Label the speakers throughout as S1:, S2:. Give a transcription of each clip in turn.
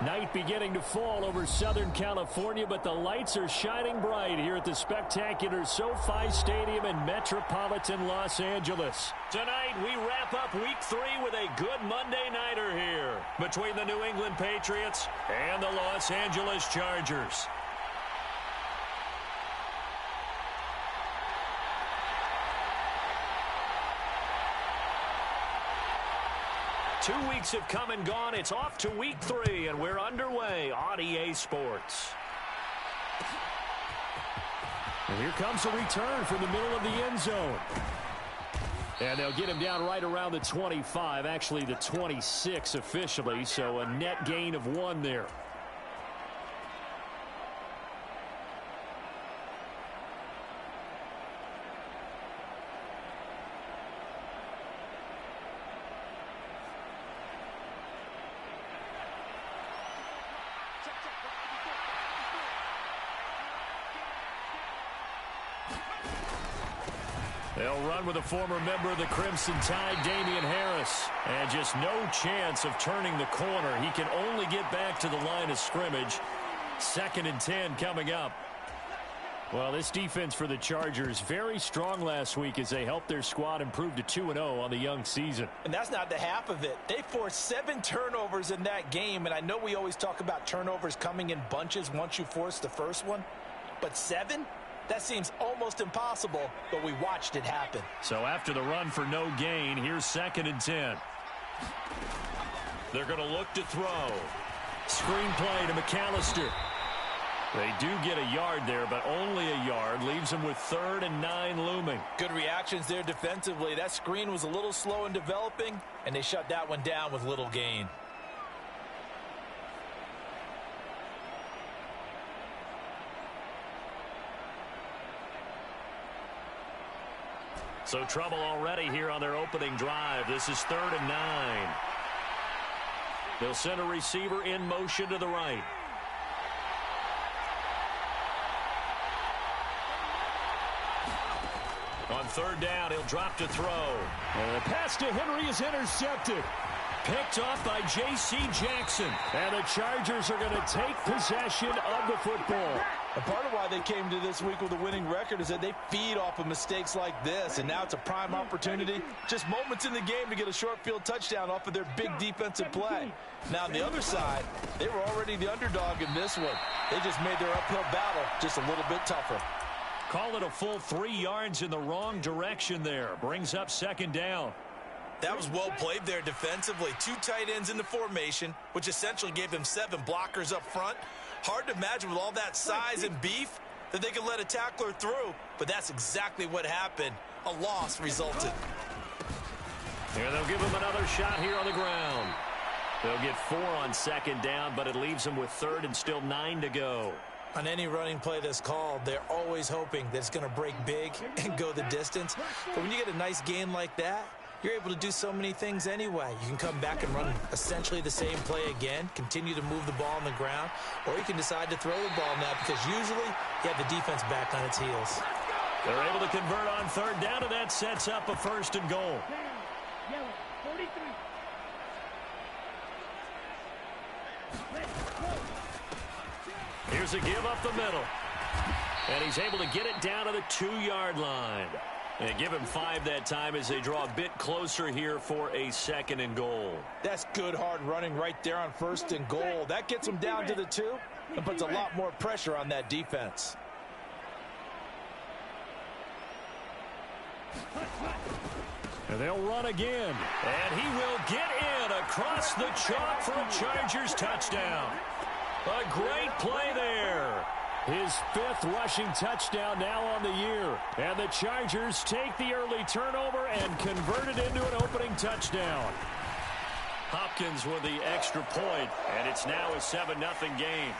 S1: Night beginning to fall over Southern California, but the lights are shining bright here at the spectacular SoFi Stadium in metropolitan Los Angeles. Tonight, we wrap up Week 3 with a good Monday nighter here between the New England Patriots and the Los Angeles Chargers. 2 weeks have come and gone. It's off to Week 3, and we're underway on EA Sports. And here comes a return from the middle of the end zone. And they'll get him down right around the 25, actually the 26 officially, so a net gain of 1 there. They'll run with a former member of the Crimson Tide, Damian Harris. And just no chance of turning the corner. He can only get back to the line of scrimmage. 2nd and 10 coming up. Well, this defense for the Chargers, very strong last week as they helped their squad improve to 2-0 on the young season.
S2: And that's not the half of it. They forced 7 turnovers in that game. And I know we always talk about turnovers coming in bunches once you force the first one. But 7? That seems almost impossible, but we watched it happen.
S1: So after the run for no gain, here's 2nd and 10. They're going to look to throw. Screen play to McAllister. They do get a yard there, but only a yard. Leaves them with 3rd and 9 looming.
S2: Good reactions there defensively. That screen was a little slow in developing, and they shut that one down with little gain.
S1: So trouble already here on their opening drive. This is 3rd and 9. They'll send a receiver in motion to the right. On 3rd down, he'll drop to throw. And the pass to Henry is intercepted. Picked off by J.C. Jackson. And the Chargers are going to take possession of the football.
S2: And part of why they came to this week with a winning record is that they feed off of mistakes like this. And now it's a prime opportunity. Just moments in the game to get a short field touchdown off of their big defensive play. Now on the other side, they were already the underdog in this one. They just made their uphill battle just a little bit tougher.
S1: Call it a full 3 yards in the wrong direction there. Brings up 2nd down.
S2: That was well played there defensively. 2 tight ends in the formation, which essentially gave them 7 blockers up front. Hard to imagine with all that size and beef that they could let a tackler through, but that's exactly what happened. A loss resulted.
S1: Here they'll give him another shot here on the ground. They'll get 4 on 2nd down, but it leaves them with 3rd and still 9 to go.
S2: On any running play that's called, they're always hoping that it's going to break big and go the distance. But when you get a nice gain like that, you're able to do so many things anyway. You can come back and run essentially the same play again, continue to move the ball on the ground, or you can decide to throw the ball now because usually you have the defense back on its heels.
S1: They're able to convert on 3rd down, and that sets up a 1st and goal. Here's a give up the middle. And he's able to get it down to the 2-yard line. And give him 5 that time as they draw a bit closer here for a 2nd and goal.
S2: That's good hard running right there on 1st and goal. That gets them down to the 2 and puts a lot more pressure on that defense.
S1: And they'll run again. And he will get in across the chalk for a Chargers touchdown. A great play there. His 5th rushing touchdown now on the year. And the Chargers take the early turnover and convert it into an opening touchdown. Hopkins with the extra point, and it's now a 7-0 game.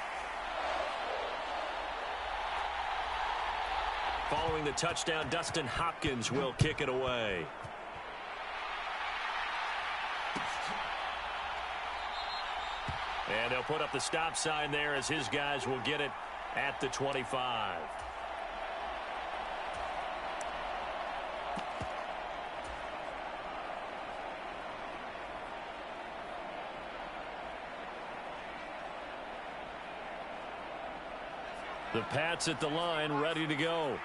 S1: Following the touchdown, Dustin Hopkins will kick it away. And they'll put up the stop sign there as his guys will get it at the 25. The Pats at the line, ready to go.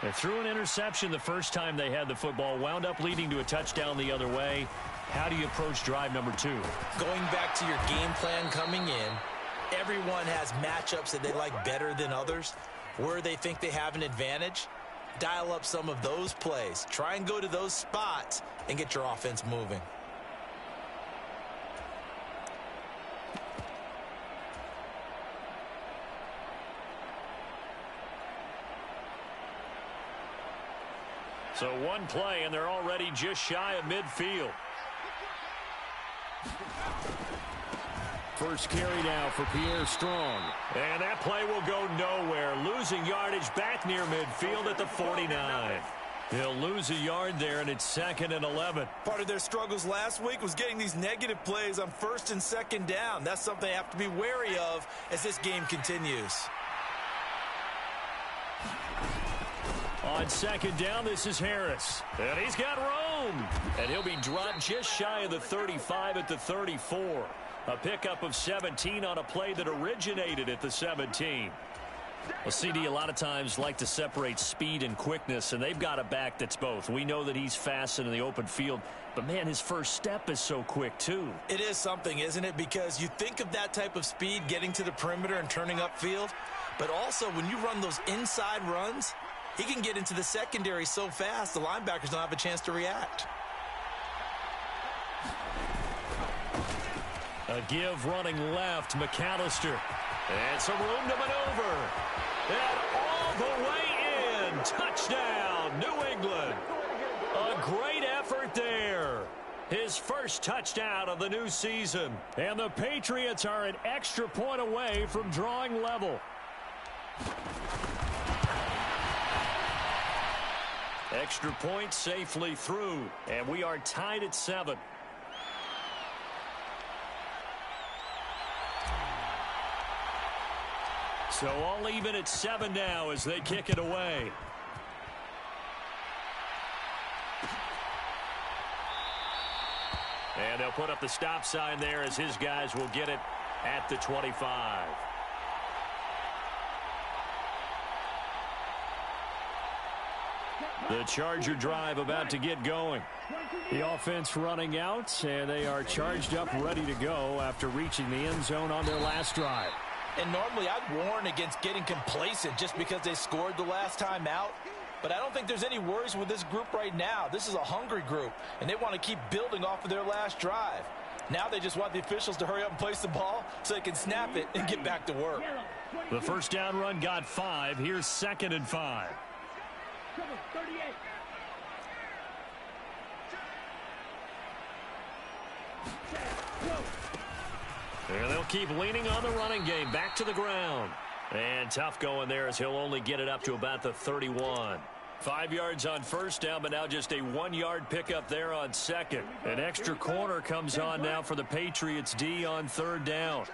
S1: They threw an interception the first time they had the football, wound up leading to a touchdown the other way. How do you approach drive number 2?
S2: Going back to your game plan coming in, everyone has matchups that they like better than others. Where they think they have an advantage, dial up some of those plays. Try and go to those spots and get your offense moving.
S1: So one play, and they're already just shy of midfield. First carry now for Pierre Strong. And that play will go nowhere. Losing yardage back near midfield at the 49. He'll lose a yard there, and it's 2nd and 11.
S2: Part of their struggles last week was getting these negative plays on 1st and 2nd down. That's something they have to be wary of as this game continues.
S1: On 2nd down, this is Harris. And he's got room. And he'll be dropped just shy of the 35 at the 34. A pickup of 17 on a play that originated at the 17. Well, CD, a lot of times like to separate speed and quickness, and they've got a back that's both. We know that he's fast in the open field, but, man, his first step is so quick, too.
S2: It is something, isn't it? Because you think of that type of speed getting to the perimeter and turning upfield, but also when you run those inside runs, he can get into the secondary so fast the linebackers don't have a chance to react.
S1: A give running left, McAllister. And some room to maneuver. And all the way in. Touchdown, New England. A great effort there. His first touchdown of the new season. And the Patriots are an extra point away from drawing level. Extra point safely through. And we are tied at 7. So all even at 7 now as they kick it away. And they'll put up the stop sign there as his guys will get it at the 25. The Charger drive about to get going. The offense running out, and they are charged up, ready to go after reaching the end zone on their last drive.
S2: And normally I'd warn against getting complacent just because they scored the last time out. But I don't think there's any worries with this group right now. This is a hungry group, and they want to keep building off of their last drive. Now they just want the officials to hurry up and place the ball so they can snap it and get back to work.
S1: The first down run got 5. Here's 2nd and 5. And they'll keep leaning on the running game. Back to the ground. And tough going there as he'll only get it up to about the 31. 5 yards on first down, but now just a 1-yard pickup there on 2nd. An extra corner comes on now for the Patriots D on 3rd down.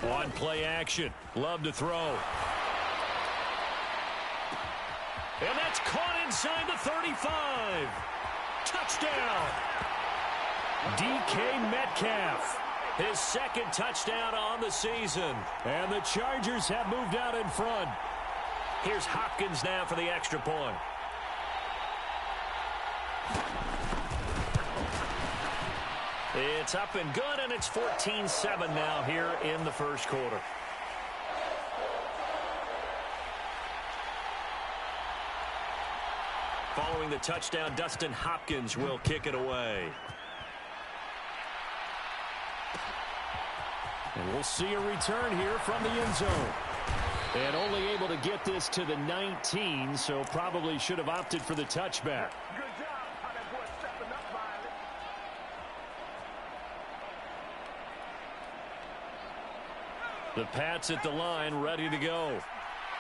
S1: On play action. Love to throw. And that's caught inside the 35. Touchdown. DK Metcalf. His 2nd touchdown on the season. And the Chargers have moved out in front. Here's Hopkins now for the extra point. It's up and good, and it's 14-7 now here in the first quarter. Following the touchdown, Dustin Hopkins will kick it away. And we'll see a return here from the end zone. And only able to get this to the 19, so probably should have opted for the touchback. The Pats at the line, ready to go.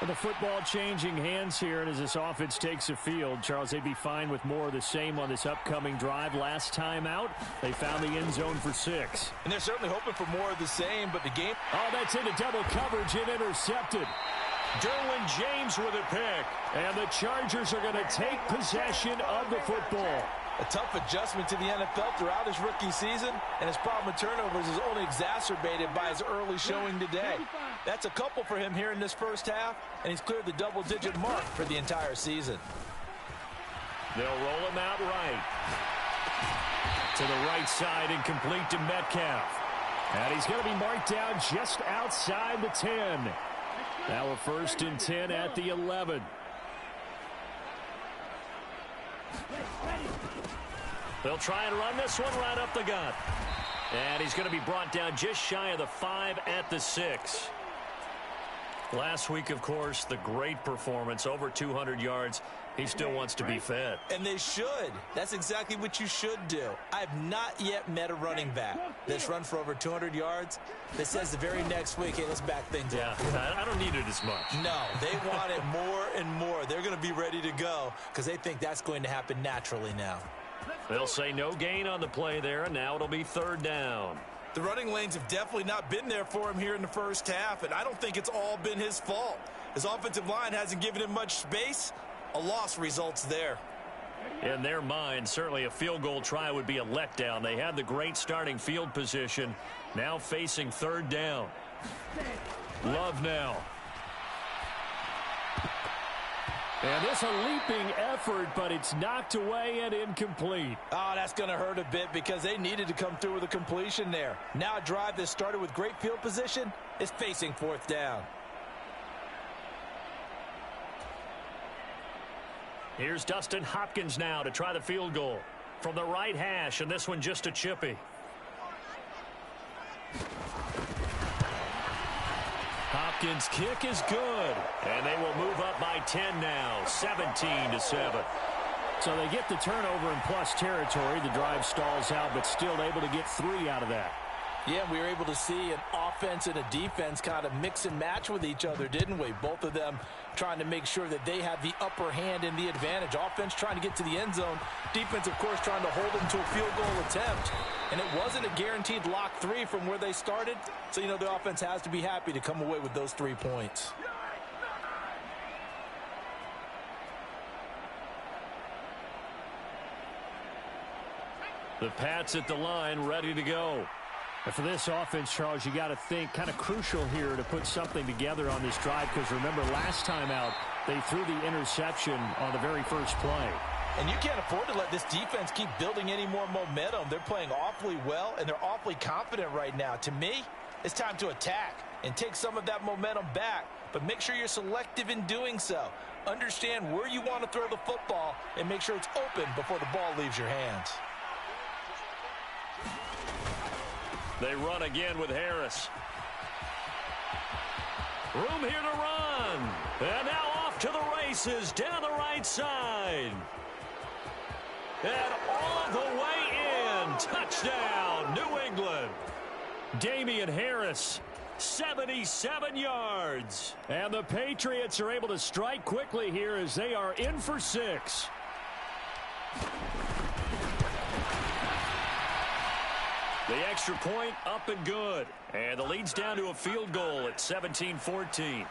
S1: And the football changing hands here, and as this offense takes the field, Charles, they'd be fine with more of the same on this upcoming drive. Last time out, they found the end zone for 6.
S2: And they're certainly hoping for more of the same, but the game...
S1: Oh, that's into double coverage and intercepted. Derwin James with a pick. And the Chargers are going to take possession of the football.
S2: A tough adjustment to the NFL throughout his rookie season, and his problem with turnovers is only exacerbated by his early showing today. That's a couple for him here in this first half, and he's cleared the double-digit mark for the entire season.
S1: They'll roll him out right. To the right side and complete to Metcalf. And he's going to be marked down just outside the 10. Now a 1st and 10 at the 11. They'll try and run this one right up the gut. And he's going to be brought down just shy of the 5 at the 6. Last week, of course, the great performance, over 200 yards. He still wants to be fed.
S2: And they should. That's exactly what you should do. I've not yet met a running back that's run for over 200 yards that says the very next week, hey, let's back things up.
S1: Yeah, I don't need it as much.
S2: No, they want it more and more. They're going to be ready to go because they think that's going to happen naturally now.
S1: They'll say no gain on the play there, and now it'll be 3rd down.
S2: The running lanes have definitely not been there for him here in the first half, and I don't think it's all been his fault. His offensive line hasn't given him much space. A loss results there.
S1: In their mind, certainly a field goal try would be a letdown. They had the great starting field position, now facing 3rd down. Love now. And this a leaping effort, but it's knocked away and incomplete.
S2: Oh, that's going to hurt a bit because they needed to come through with a completion there. Now a drive that started with great field position is facing 4th down.
S1: Here's Dustin Hopkins now to try the field goal from the right hash, and this one just a chippy. Hopkins' kick is good, and they will move up by 10 now, 17-7. So they get the turnover in plus territory. The drive stalls out, but still able to get 3 out of that.
S2: Yeah, we were able to see an offense and a defense kind of mix and match with each other, didn't we? Both of them trying to make sure that they have the upper hand and the advantage. Offense trying to get to the end zone. Defense, of course, trying to hold them to a field goal attempt. And it wasn't a guaranteed lock 3 from where they started. So, you know, the offense has to be happy to come away with those 3 points.
S1: The Pats at the line, ready to go. And for this offense, Charles, you got to think kind of crucial here to put something together on this drive, because remember last time out they threw the interception on the very first play.
S2: And you can't afford to let this defense keep building any more momentum. They're playing awfully well, and they're awfully confident right now. To me, it's time to attack and take some of that momentum back, but make sure you're selective in doing so. Understand where you want to throw the football and make sure it's open before the ball leaves your hands.
S1: They run again with Harris. Room here to run. And now off to the races down the right side. And all the way in. Touchdown, New England. Damian Harris, 77 yards. And the Patriots are able to strike quickly here as they are in for 6. The extra point up and good. And the lead's down to a field goal at 17-14.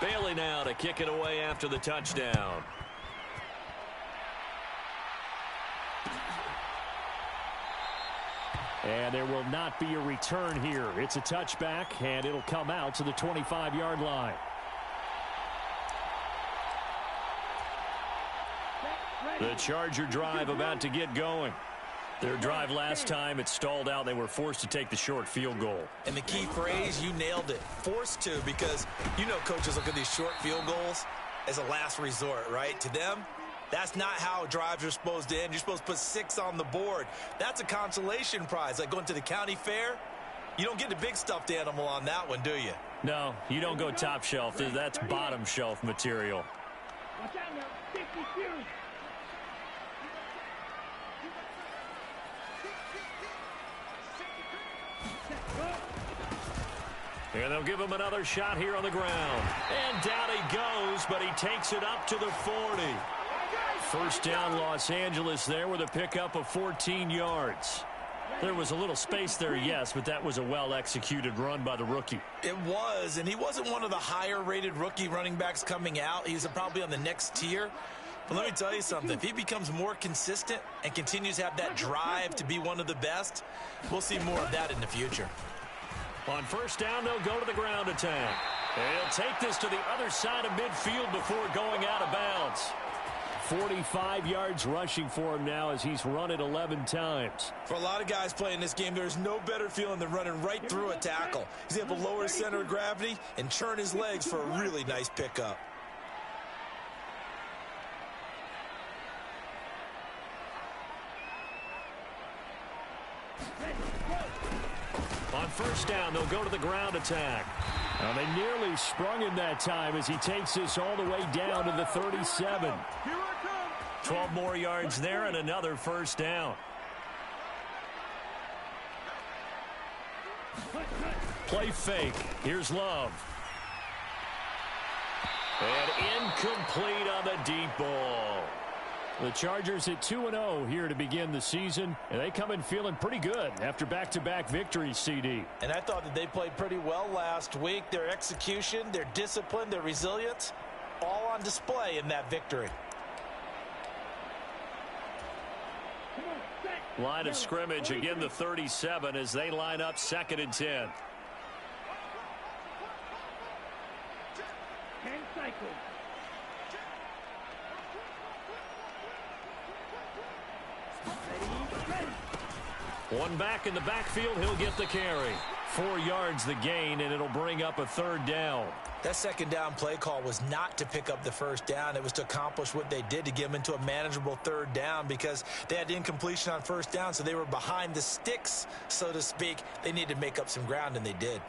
S1: Bailey now to kick it away after the touchdown. And there will not be a return here. It's a touchback, and it'll come out to the 25-yard line. The Charger drive about to get going. Their drive last time, it stalled out. They were forced to take the short field goal.
S2: And the key phrase, you nailed it. Forced to, because you know coaches look at these short field goals as a last resort, right? To them, that's not how drives are supposed to end. You're supposed to put 6 on the board. That's a consolation prize. Like going to the county fair, you don't get the big stuffed animal on that one, do you?
S1: No, you don't go top shelf. That's bottom shelf material.
S3: Watch out now. 52.
S1: And they'll give him another shot here on the ground. And down he goes, but he takes it up to the 40. First down, Los Angeles there with a pickup of 14 yards. There was a little space there, yes, but that was a well-executed run by the rookie.
S2: It was, and he wasn't one of the higher-rated rookie running backs coming out. He's probably on the next tier. But let me tell you something. If he becomes more consistent and continues to have that drive to be one of the best, we'll see more of that in the future.
S1: On first down, they'll go to the ground attack. They'll take this to the other side of midfield before going out of bounds. 45 yards rushing for him now as he's run it 11 times.
S2: For a lot of guys playing this game, there's no better feeling than running right through a tackle. He's able to lower his center of gravity and turn his legs for a really nice pickup.
S1: On first down, they'll go to the ground attack. Now they nearly sprung him that time as he takes this all the way down to the 37. 12 more yards there and another first down. Play fake. Here's Love. And incomplete on the deep ball. The Chargers at 2-0 here to begin the season, and they come in feeling pretty good after back-to-back victories, CD.
S2: And I thought that they played pretty well last week. Their execution, their discipline, their resilience, all on display in that victory.
S1: Line of scrimmage, again the 37 as they line up 2nd and 10.
S3: 10 cycles.
S1: One back in the backfield, he'll get the carry. 4 yards the gain, and it'll bring up a 3rd down.
S2: That 2nd down play call was not to pick up the 1st down. It was to accomplish what they did to get them into a manageable 3rd down because they had incompletion on 1st down, so they were behind the sticks, so to speak. They needed to make up some ground, and they did.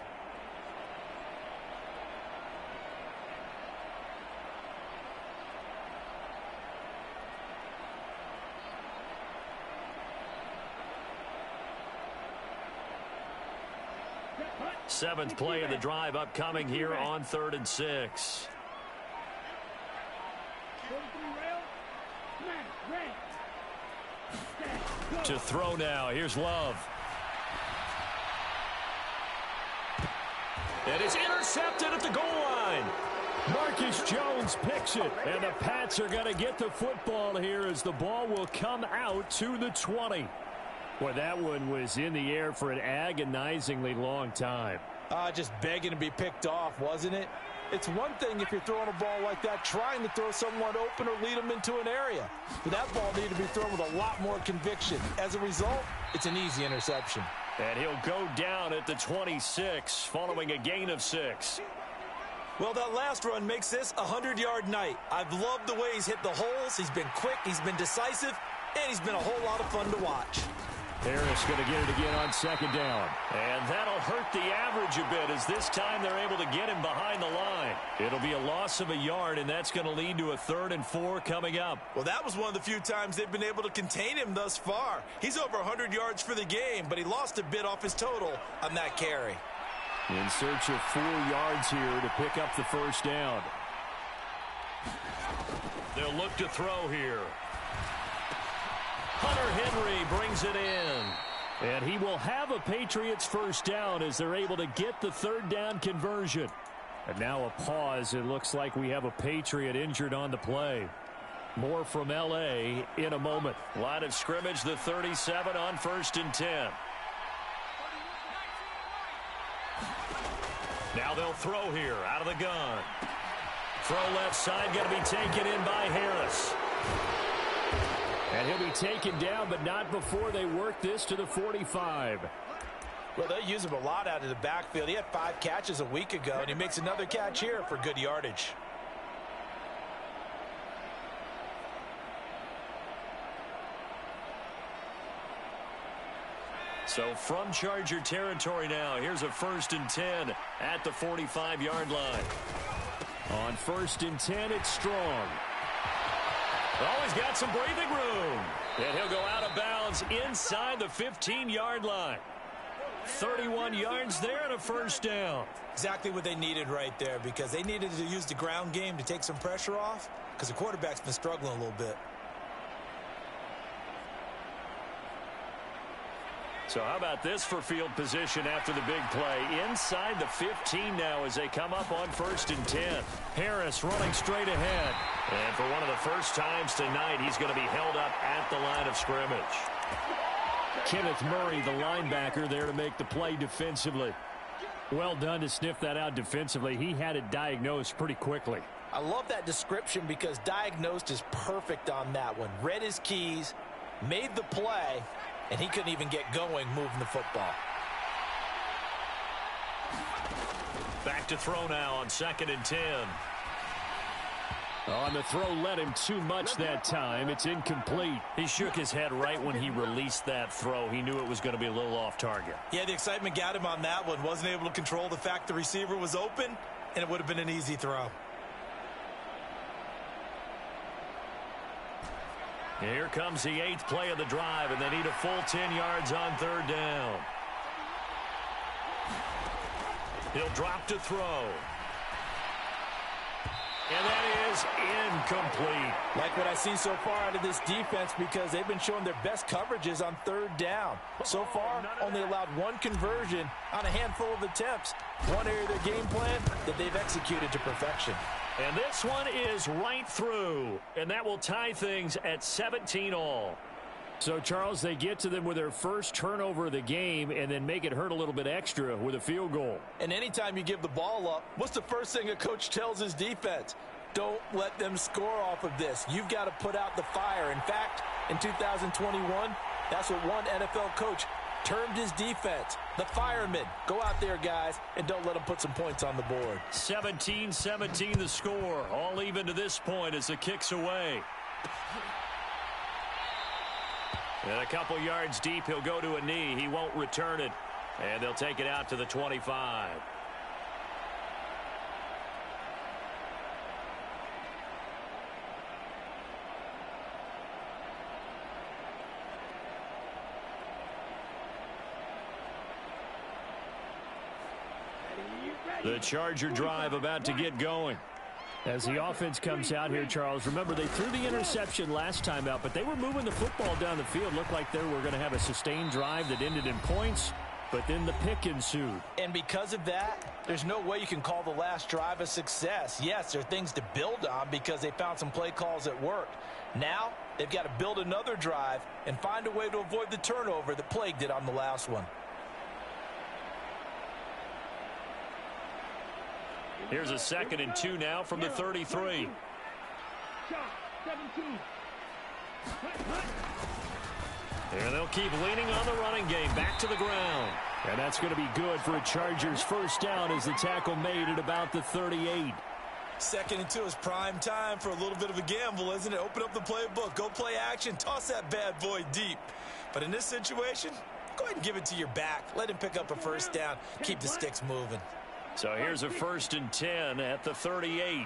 S1: Seventh play of the drive upcoming here on 3rd and 6. To throw now. Here's Love. And it's intercepted at the goal line. Marcus Jones picks it, and the Pats are going to get the football here as the ball will come out to the 20. Boy, that one was in the air for an agonizingly long time.
S2: Just begging to be picked off, wasn't it? It's one thing if you're throwing a ball like that, trying to throw someone open or lead them into an area. But that ball needed to be thrown with a lot more conviction. As a result, it's an easy interception.
S1: And he'll go down at the 26 following a gain of 6.
S2: Well, that last run makes this a 100-yard night. I've loved the way he's hit the holes. He's been quick, he's been decisive, and he's been a whole lot of fun to watch.
S1: Harris going to get it again on 2nd down. And that'll hurt the average a bit as this time they're able to get him behind the line. It'll be a loss of a yard, and that's going to lead to a 3rd and 4 coming up.
S2: Well, that was one of the few times they've been able to contain him thus far. He's over 100 yards for the game, but he lost a bit off his total on that carry.
S1: In search of 4 yards here to pick up the 1st down. They'll look to throw here. Hunter Henry brings it in. And he will have a Patriots 1st down as they're able to get the 3rd down conversion. And now a pause. It looks like we have a Patriot injured on the play. More from L.A. in a moment. Line of scrimmage, the 37 on 1st and 10. Now they'll throw here out of the gun. Throw left side, going to be taken in by Harris. And he'll be taken down, but not before they work this to the 45.
S2: Well, they use him a lot out of the backfield. He had 5 catches a week ago, and he makes another catch here for good yardage.
S1: So from Charger territory now, here's a 1st and 10 at the 45-yard line. On 1st and 10, it's Strong. Oh, he's got some breathing room. And he'll go out of bounds inside the 15-yard line. 31 yards there and a 1st down.
S2: Exactly what they needed right there because they needed to use the ground game to take some pressure off because the quarterback's been struggling a little bit.
S1: So how about this for field position after the big play? Inside the 15 now as they come up on 1st and 10. Harris running straight ahead. And for one of the first times tonight, he's going to be held up at the line of scrimmage. Kenneth Murray, the linebacker, there to make the play defensively. Well done to sniff that out defensively. He had it diagnosed pretty quickly.
S2: I love that description because diagnosed is perfect on that one. Read his keys, made the play, and he couldn't even get going moving the football.
S1: Back to throw now on 2nd and 10. On the throw led him too much that time. It's incomplete. He shook his head right when he released that throw. He knew it was going to be a little off target.
S2: Yeah, the excitement got him on that one. Wasn't able to control the fact the receiver was open, and it would have been an easy throw.
S1: Here comes the 8th play of the drive, and they need a full 10 yards on 3rd down. He'll drop to throw. And that is incomplete.
S2: Like what I've seen so far out of this defense because they've been showing their best coverages on 3rd down. So far, only allowed 1 conversion on a handful of attempts. One area of their game plan that they've executed to perfection.
S1: And this one is right through. And that will tie things at 17 all. So, Charles, they get to them with their first turnover of the game and then make it hurt a little bit extra with a field goal.
S2: And anytime you give the ball up, what's the first thing a coach tells his defense? Don't let them score off of this. You've got to put out the fire. In fact, in 2021, that's what one NFL coach termed his defense. The firemen. Go out there, guys, and don't let them put some points on the board.
S1: 17-17 the score. All even to this point as the kick's away. And a couple yards deep, he'll go to a knee. He won't return it. And they'll take it out to the 25. The Charger drive about to get going. As the offense comes out here, Charles, remember they threw the interception last time out, but they were moving the football down the field. Looked like they were going to have a sustained drive that ended in points, but then the pick ensued.
S2: And because of that, there's no way you can call the last drive a success. Yes, there are things to build on because they found some play calls that worked. Now, they've got to build another drive and find a way to avoid the turnover that plagued it on the last one.
S1: Here's a 2nd and 2 now from the 33. And they'll keep leaning on the running game back to the ground. And that's going to be good for a Chargers first down as the tackle made at about the 38.
S2: 2nd and 2 is prime time for a little bit of a gamble, isn't it? Open up the playbook, go play action, toss that bad boy deep. But in this situation, go ahead and give it to your back. Let him pick up a first down. Keep the sticks moving.
S1: So here's a 1st and 10 at the 38.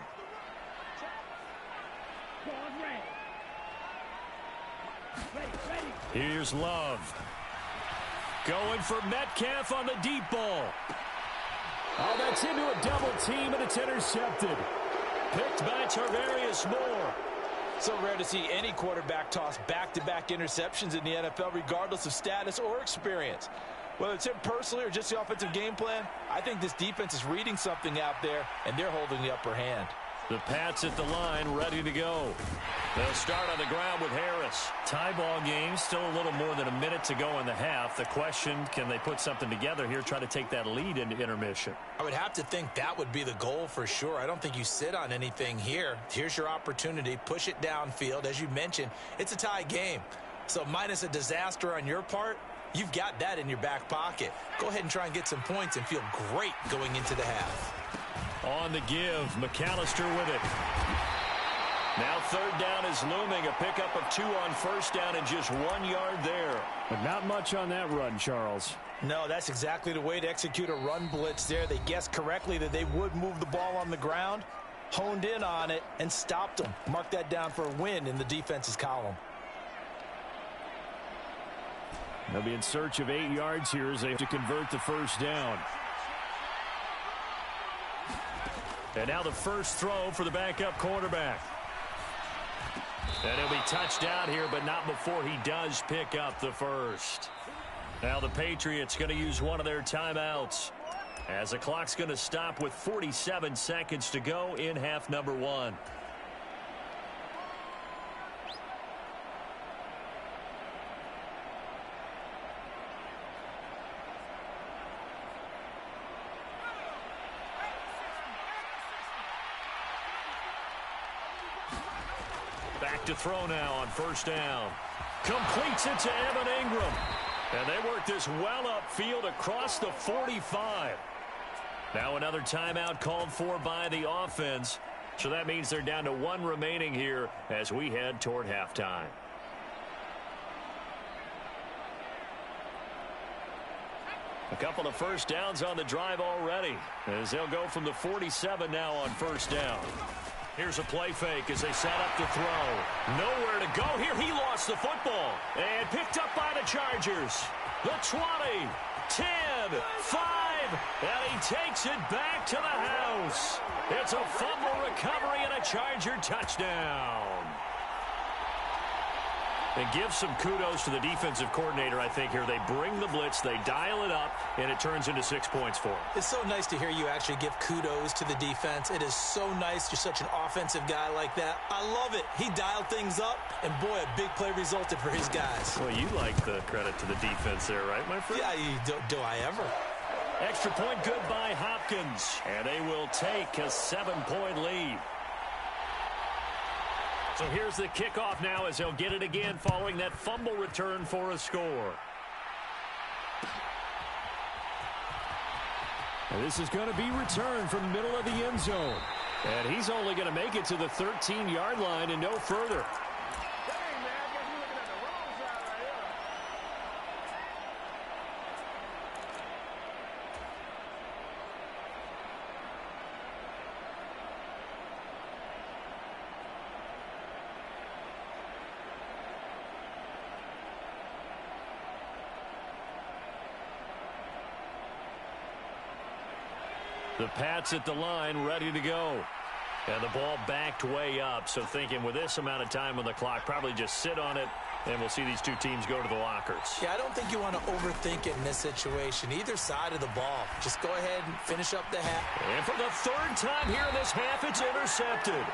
S1: Here's Love. Going for Metcalf on the deep ball. Oh, that's into a double team, and it's intercepted. Picked by Tarvarius Moore.
S2: So rare to see any quarterback toss back-to-back interceptions in the NFL, regardless of status or experience. Whether it's him personally or just the offensive game plan, I think this defense is reading something out there, and they're holding the upper hand.
S1: The Pats at the line, ready to go. They'll start on the ground with Harris. Tie ball game, still a little more than a minute to go in the half. The question, can they put something together here, try to take that lead into intermission?
S2: I would have to think that would be the goal for sure. I don't think you sit on anything here. Here's your opportunity. Push it downfield. As you mentioned, it's a tie game. So minus a disaster on your part, you've got that in your back pocket. Go ahead and try and get some points and feel great going into the half.
S1: On the give, McAllister with it. Now 3rd down is looming. A pickup of 2 on 1st down and just 1 yard there. But not much on that run, Charles.
S2: No, that's exactly the way to execute a run blitz there. They guessed correctly that they would move the ball on the ground, honed in on it, and stopped them. Mark that down for a win in the defense's column.
S1: They'll be in search of 8 yards here as they have to convert the 1st down. And now the first throw for the backup quarterback. And he'll be touched out here, but not before he does pick up the first. Now the Patriots going to use one of their timeouts, as the clock's going to stop with 47 seconds to go in half number one. Back to throw now on first down. Completes it to Evan Ingram. And they work this well upfield across the 45. Now another timeout called for by the offense. So that means they're down to one remaining here as we head toward halftime. A couple of first downs on the drive already, as they'll go from the 47 now on first down. Here's a play fake as they set up to throw. Nowhere to go here. He lost the football and picked up by the Chargers. The 20, 10, 5, and he takes it back to the house. It's a fumble recovery and a Charger touchdown. And give some kudos to the defensive coordinator, I think, here. They bring the blitz, they dial it up, and it turns into 6 points for them.
S2: It's so nice to hear you actually give kudos to the defense. It is so nice. You're such an offensive guy like that. I love it. He dialed things up, and boy, a big play resulted for his guys.
S1: Well, you like the credit to the defense there, right, my friend?
S2: Yeah, do I ever?
S1: Extra point good by Hopkins, and they will take a 7-point lead. So here's the kickoff now as they'll get it again following that fumble return for a score. And this is going to be returned from the middle of the end zone. And he's only going to make it to the 13-yard line and no further. The Pats at the line, ready to go. And the ball backed way up. So thinking with this amount of time on the clock, probably just sit on it, and we'll see these two teams go to the lockers.
S2: Yeah, I don't think you want to overthink it in this situation. Either side of the ball. Just go ahead and finish up the half.
S1: And for the third time here in this half, it's intercepted.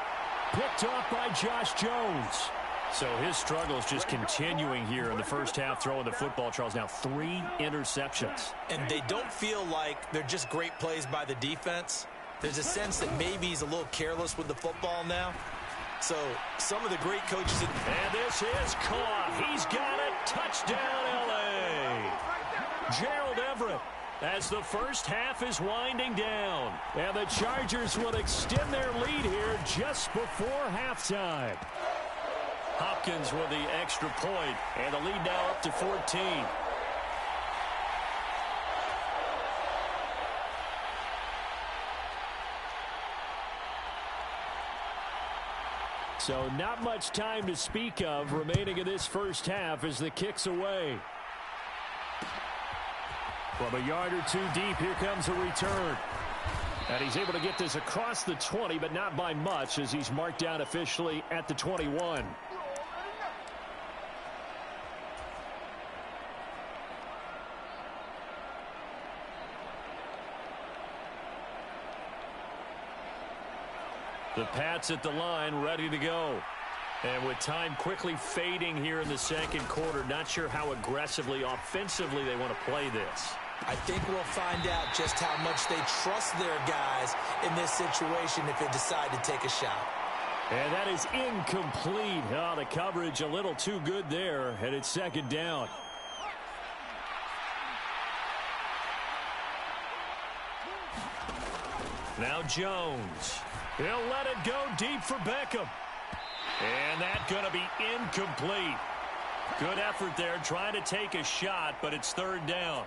S1: Picked off by Josh Jones. So his struggles just continuing here in the first half, throwing the football, Charles. Now 3 interceptions.
S2: And they don't feel like they're just great plays by the defense. There's a sense that maybe he's a little careless with the football now. So some of the great coaches.
S1: And this is caught. He's got it. Touchdown, L.A. Gerald Everett, as the first half is winding down. And the Chargers will extend their lead here just before halftime. Hopkins with the extra point, and the lead now up to 14. So not much time to speak of remaining in this first half as the kick's away. From a yard or two deep, here comes a return. And he's able to get this across the 20, but not by much, as he's marked down officially at the 21. The Pats at the line, ready to go. And with time quickly fading here in the second quarter, not sure how aggressively, offensively they want to play this.
S2: I think we'll find out just how much they trust their guys in this situation if they decide to take a shot.
S1: And that is incomplete. Oh, the coverage a little too good there, and it's second down. Now Jones. He'll let it go deep for Beckham. And that's going to be incomplete. Good effort there trying to take a shot, but it's third down.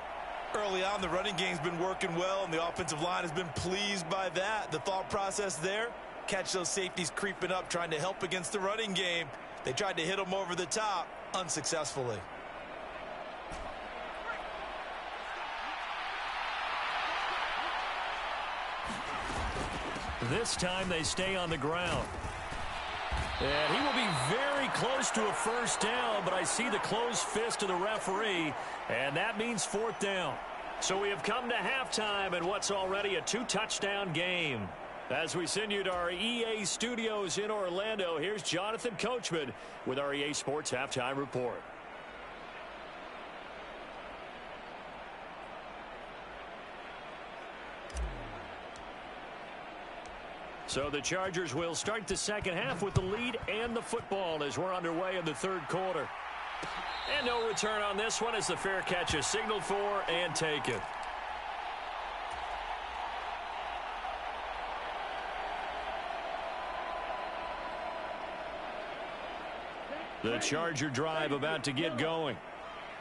S2: Early on, the running game's been working well, and the offensive line has been pleased by that. The thought process there, catch those safeties creeping up, trying to help against the running game. They tried to hit them over the top, unsuccessfully.
S1: This time they stay on the ground. And he will be very close to a first down, but I see the closed fist of the referee, and that means fourth down. So we have come to halftime in what's already a 2-touchdown game. As we send you to our EA studios in Orlando, here's Jonathan Coachman with our EA Sports Halftime Report. So the Chargers will start the second half with the lead and the football as we're underway in the third quarter. And no return on this one as the fair catch is signaled for and taken. The Charger drive about to get going.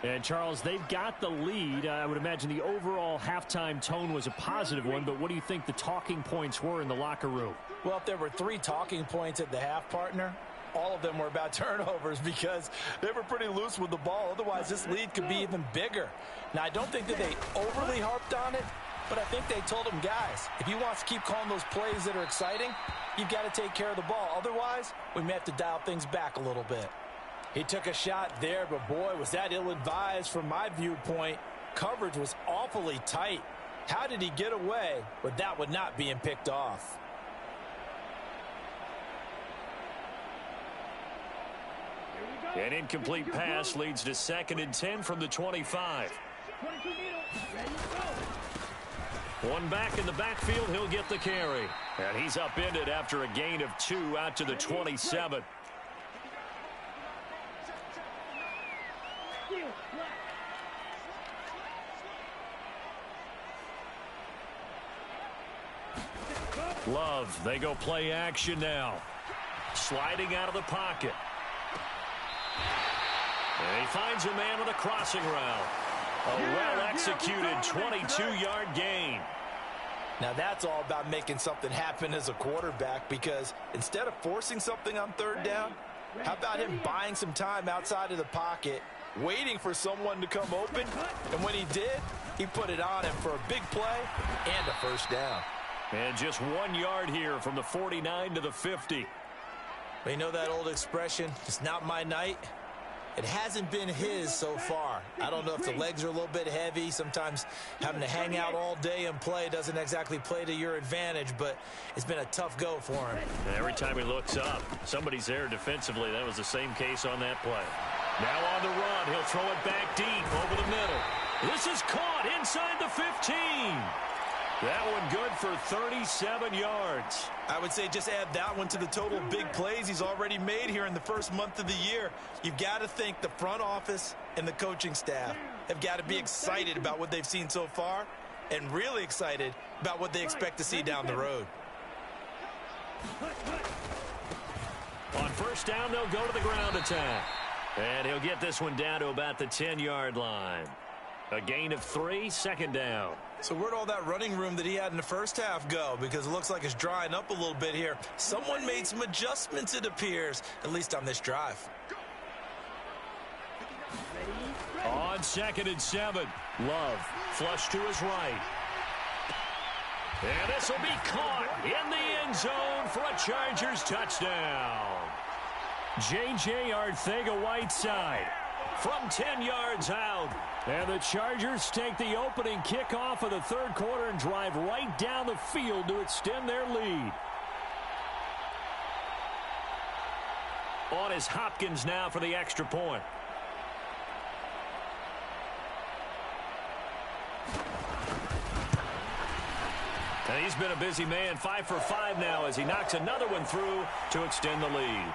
S4: And, Charles, they've got the lead. I would imagine the overall halftime tone was a positive one, but what do you think the talking points were in the locker room?
S2: Well, if there were 3 talking points at the half, partner, all of them were about turnovers because they were pretty loose with the ball. Otherwise, this lead could be even bigger. Now, I don't think that they overly harped on it, but I think they told them, guys, if you want to keep calling those plays that are exciting, you've got to take care of the ball. Otherwise, we may have to dial things back a little bit. He took a shot there, but boy, was that ill-advised from my viewpoint. Coverage was awfully tight. How did he get away with that one not being picked off?
S1: An incomplete pass leads to 2nd and 10 from the 25. One back in the backfield, he'll get the carry. And he's upended after a gain of 2 out to the 27. Love, they go play action now. Sliding out of the pocket. And he finds a man on the crossing route. A well-executed 22-yard gain.
S2: Now that's all about making something happen as a quarterback, because instead of forcing something on third down, how about him buying some time outside of the pocket, waiting for someone to come open, and when he did, he put it on him for a big play and a first down.
S1: And just 1 yard here from the 49 to the 50.
S2: You know that old expression, it's not my night? It hasn't been his so far. I don't know if the legs are a little bit heavy. Sometimes having to hang out all day and play doesn't exactly play to your advantage, but it's been a tough go for him.
S1: And every time he looks up, somebody's there defensively. That was the same case on that play. Now on the run, he'll throw it back deep over the middle. This is caught inside the 15. That one good for 37 yards.
S2: I would say just add that one to the total big plays he's already made here in the first month of the year. You've got to think the front office and the coaching staff have got to be excited about what they've seen so far and really excited about what they expect to see down the road.
S1: On first down, they'll go to the ground attack. And he'll get this one down to about the 10-yard line. A gain of 3, 2nd down.
S2: So where'd all that running room that he had in the first half go? Because it looks like it's drying up a little bit here. Someone made some adjustments, it appears, at least on this drive.
S1: On 2nd and 7, Love flush to his right. And this will be caught in the end zone for a Chargers touchdown. J.J. Arcega-Whiteside from 10 yards out. And the Chargers take the opening kickoff of the third quarter and drive right down the field to extend their lead. On is Hopkins now for the extra point. And he's been a busy man, 5 for 5 now as he knocks another one through to extend the lead.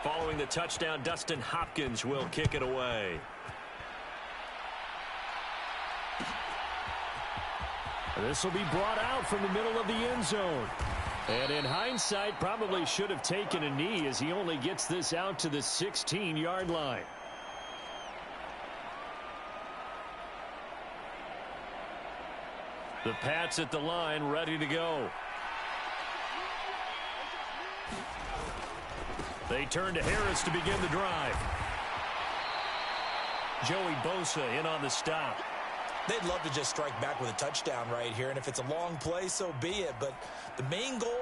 S1: Following the touchdown, Dustin Hopkins will kick it away. This will be brought out from the middle of the end zone. And in hindsight, probably should have taken a knee as he only gets this out to the 16-yard line. The Pats at the line, ready to go. They turn to Harris to begin the drive. Joey Bosa in on the stop.
S2: They'd love to just strike back with a touchdown right here, and if it's a long play, so be it. But the main goal,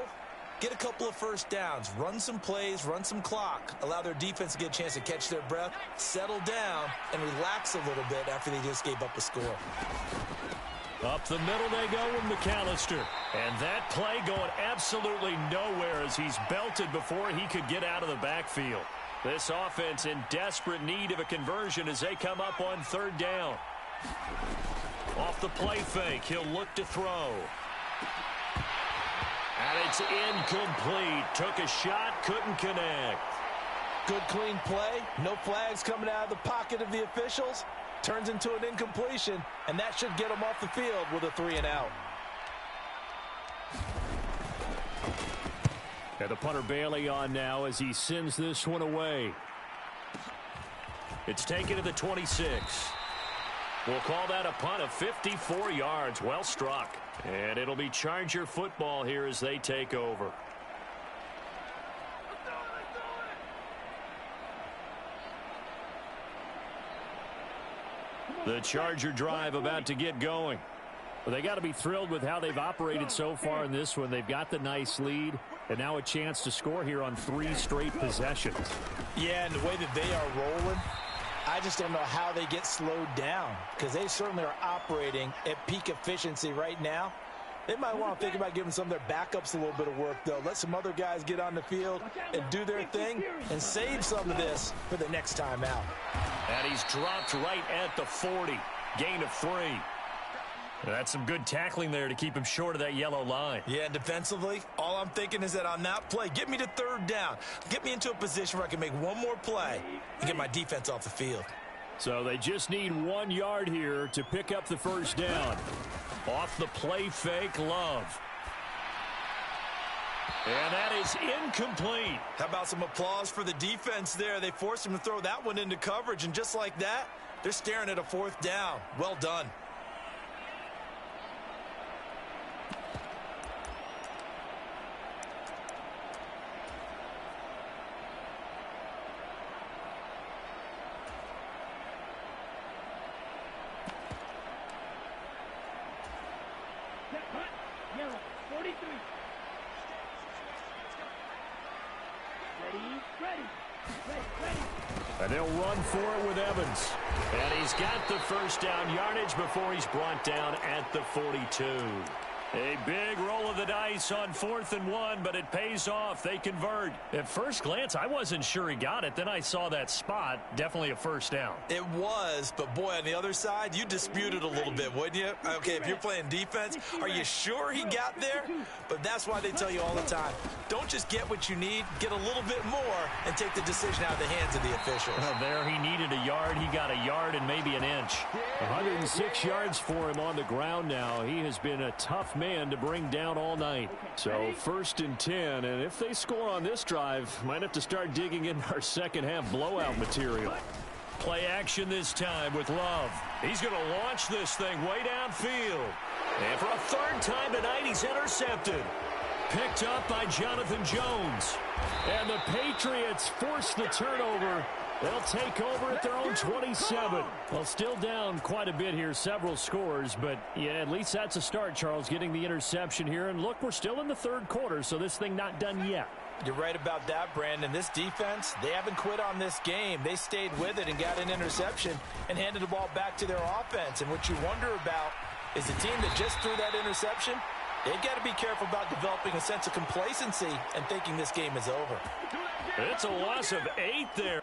S2: get a couple of first downs, run some plays, run some clock, allow their defense to get a chance to catch their breath, settle down, and relax a little bit after they just gave up a score.
S1: Up the middle they go with McAllister. And that play going absolutely nowhere as he's belted before he could get out of the backfield. This offense in desperate need of a conversion as they come up on third down. Off the play fake, he'll look to throw. And it's incomplete. Took a shot, couldn't connect.
S2: Good clean play, no flags coming out of the pocket of the officials. Turns into an incompletion, and that should get him off the field with a 3-and-out.
S4: And the punter Bailey on now as he sends this one away.
S1: It's taken to the 26. We'll call that a punt of 54 yards. Well struck. And it'll be Charger football here as they take over. The Charger drive about to get going.
S4: Well, they got to be thrilled with how they've operated so far in this one. They've got the nice lead, and now a chance to score here on 3 straight possessions.
S2: Yeah, and the way that they are rolling, I just don't know how they get slowed down, because they certainly are operating at peak efficiency right now. They might want to think about giving some of their backups a little bit of work, though. Let some other guys get on the field and do their thing and save some of this for the next time out.
S1: And he's dropped right at the 40. Gain of 3. That's some good tackling there to keep him short of that yellow line.
S2: Yeah, and defensively, all I'm thinking is that on that play, get me to third down. Get me into a position where I can make one more play and get my defense off the field.
S4: So they just need 1 yard here to pick up the first down.
S1: Off the play fake, Love. And that is incomplete.
S2: How about some applause for the defense there? They forced him to throw that one into coverage, and just like that, they're staring at a 4th down. Well done.
S3: Yellow, 43. Ready.
S1: And they'll run for it with Evans. And he's got the first down yardage before he's brought down at the 42. A big roll of the dice on 4th and 1, but it pays off. They convert. At first glance, I wasn't sure he got it. Then I saw that spot. Definitely a first down.
S2: It was, but boy, on the other side, you disputed a little bit, wouldn't you? Okay, if you're playing defense, are you sure he got there? But that's why they tell you all the time, don't just get what you need, get a little bit more, and take the decision out of the hands of the official.
S1: Well, there he needed a yard. He got a yard and maybe an inch.
S4: 106 yards for him on the ground now. He has been a tough man to bring down all night. So 1st and 10, and if they score on this drive, might have to start digging in our second half blowout material.
S1: Play action this time with Love. He's going to launch this thing way downfield. And for a 3rd time tonight, he's intercepted. Picked up by Jonathan Jones.
S4: And the Patriots force the turnover. They'll take over at their own 27. Well, still down quite a bit here, several scores, but yeah, at least that's a start, Charles, getting the interception here. And look, we're still in the 3rd quarter, so this thing not done yet.
S2: You're right about that, Brandon. This defense, they haven't quit on this game. They stayed with it and got an interception and handed the ball back to their offense. And what you wonder about is the team that just threw that interception, they've got to be careful about developing a sense of complacency and thinking this game is over.
S1: It's a loss of 8 there.